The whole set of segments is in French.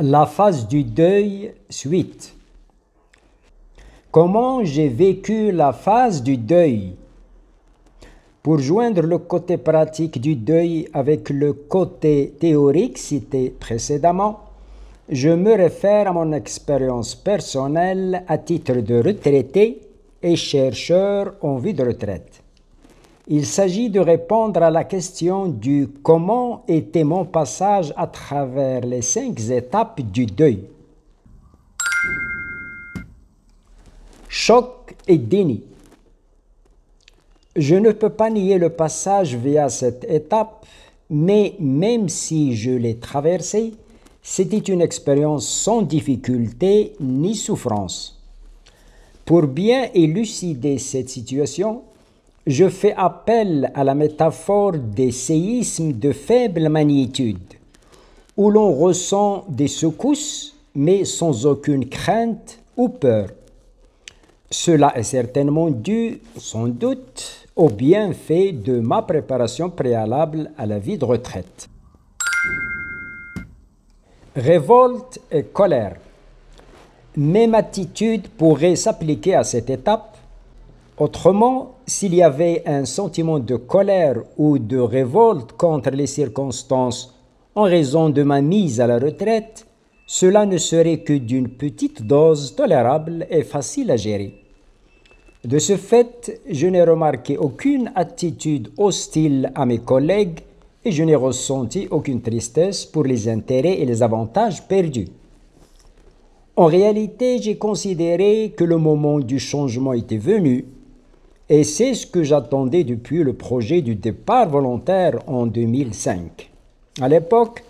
La phase du deuil, suite. Comment j'ai vécu la phase du deuil? Pour joindre le côté pratique du deuil avec le côté théorique cité précédemment, je me réfère à mon expérience personnelle à titre de retraité et chercheur en vie de retraite. Il s'agit de répondre à la question du comment était mon passage à travers les 5 étapes du deuil. Choc et déni. Je ne peux pas nier le passage via cette étape, mais même si je l'ai traversée, c'était une expérience sans difficulté ni souffrance. Pour bien élucider cette situation, je fais appel à la métaphore des séismes de faible magnitude, où l'on ressent des secousses, mais sans aucune crainte ou peur. Cela est certainement dû, sans doute, au bienfait de ma préparation préalable à la vie de retraite. Révolte et colère. Même attitude pourrait s'appliquer à cette étape. Autrement, s'il y avait un sentiment de colère ou de révolte contre les circonstances en raison de ma mise à la retraite, cela ne serait que d'une petite dose tolérable et facile à gérer. De ce fait, je n'ai remarqué aucune attitude hostile à mes collègues et je n'ai ressenti aucune tristesse pour les intérêts et les avantages perdus. En réalité, j'ai considéré que le moment du changement était venu et c'est ce que j'attendais depuis le projet du départ volontaire en 2005. À l'époque,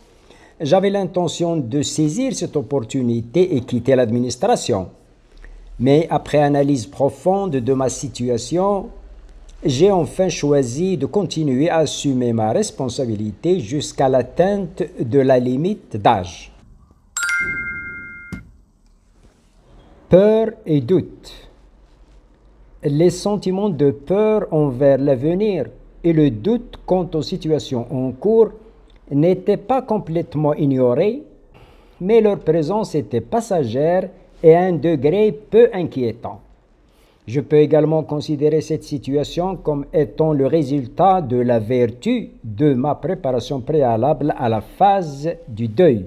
j'avais l'intention de saisir cette opportunité et quitter l'administration. Mais après analyse profonde de ma situation, j'ai enfin choisi de continuer à assumer ma responsabilité jusqu'à l'atteinte de la limite d'âge. Peur et doute. Les sentiments de peur envers l'avenir et le doute quant aux situations en cours n'étaient pas complètement ignorés, mais leur présence était passagère et à un degré peu inquiétant. Je peux également considérer cette situation comme étant le résultat de la vertu de ma préparation préalable à la phase du deuil.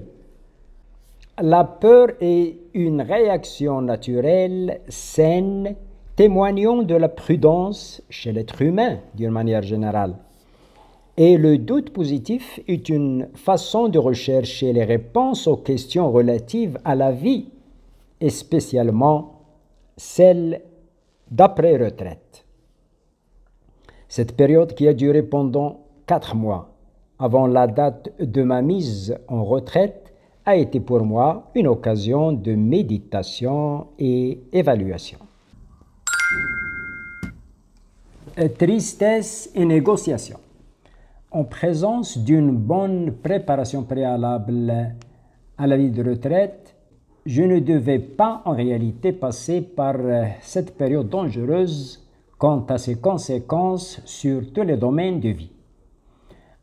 La peur est une réaction naturelle, saine, témoignant de la prudence chez l'être humain d'une manière générale. Et le doute positif est une façon de rechercher les réponses aux questions relatives à la vie, et spécialement celle d'après-retraite. Cette période qui a duré pendant 4 mois avant la date de ma mise en retraite a été pour moi une occasion de méditation et évaluation. Tristesse et négociation. En présence d'une bonne préparation préalable à la vie de retraite, je ne devais pas en réalité passer par cette période dangereuse quant à ses conséquences sur tous les domaines de vie.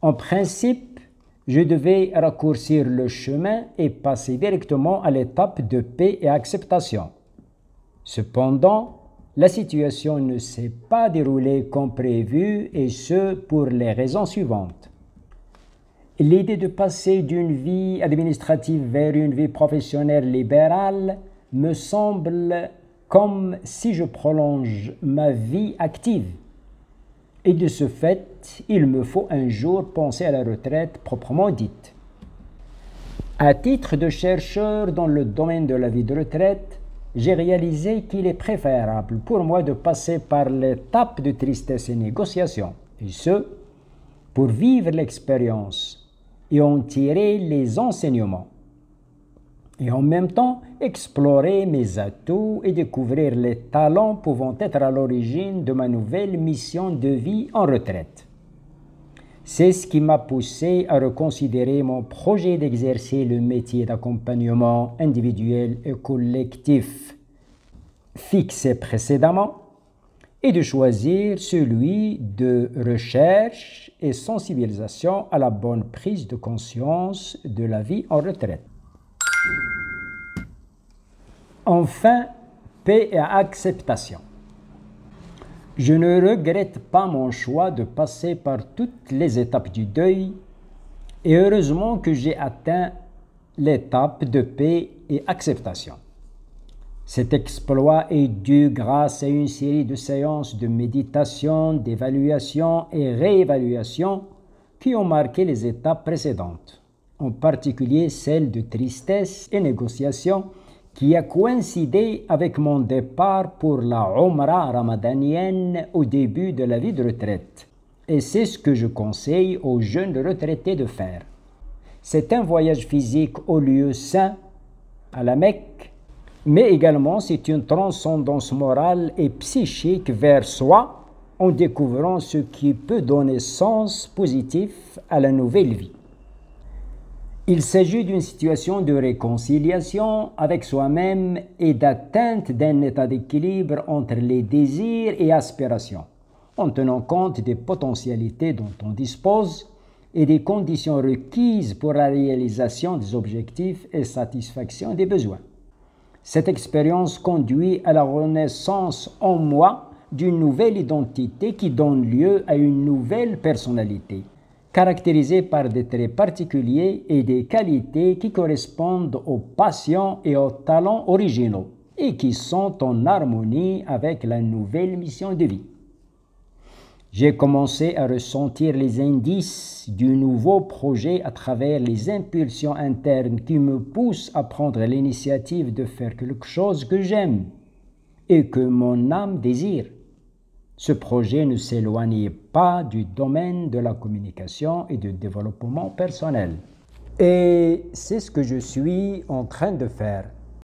En principe, je devais raccourcir le chemin et passer directement à l'étape de paix et acceptation. Cependant, la situation ne s'est pas déroulée comme prévu et ce pour les raisons suivantes. L'idée de passer d'une vie administrative vers une vie professionnelle libérale me semble comme si je prolonge ma vie active. Et de ce fait, il me faut un jour penser à la retraite proprement dite. À titre de chercheur dans le domaine de la vie de retraite, j'ai réalisé qu'il est préférable pour moi de passer par l'étape de tristesse et négociation, et ce, pour vivre l'expérience et en tirer les enseignements, et en même temps explorer mes atouts et découvrir les talents pouvant être à l'origine de ma nouvelle mission de vie en retraite. C'est ce qui m'a poussé à reconsidérer mon projet d'exercer le métier d'accompagnement individuel et collectif fixé précédemment et de choisir celui de recherche et sensibilisation à la bonne prise de conscience de la vie en retraite. Enfin, paix et acceptation. Je ne regrette pas mon choix de passer par toutes les étapes du deuil et heureusement que j'ai atteint l'étape de paix et acceptation. Cet exploit est dû grâce à une série de séances de méditation, d'évaluation et réévaluation qui ont marqué les étapes précédentes, en particulier celle de tristesse et négociation qui a coïncidé avec mon départ pour la Umrah ramadanienne au début de la vie de retraite. Et c'est ce que je conseille aux jeunes retraités de faire. C'est un voyage physique au lieu saint, à la Mecque, mais également c'est une transcendance morale et psychique vers soi en découvrant ce qui peut donner sens positif à la nouvelle vie. Il s'agit d'une situation de réconciliation avec soi-même et d'atteinte d'un état d'équilibre entre les désirs et aspirations, en tenant compte des potentialités dont on dispose et des conditions requises pour la réalisation des objectifs et satisfaction des besoins. Cette expérience conduit à la renaissance en moi d'une nouvelle identité qui donne lieu à une nouvelle personnalité, caractérisée par des traits particuliers et des qualités qui correspondent aux passions et aux talents originaux et qui sont en harmonie avec la nouvelle mission de vie. J'ai commencé à ressentir les indices du nouveau projet à travers les impulsions internes qui me poussent à prendre l'initiative de faire quelque chose que j'aime et que mon âme désire. Ce projet ne s'éloignait pas du domaine de la communication et du développement personnel. Et c'est ce que je suis en train de faire.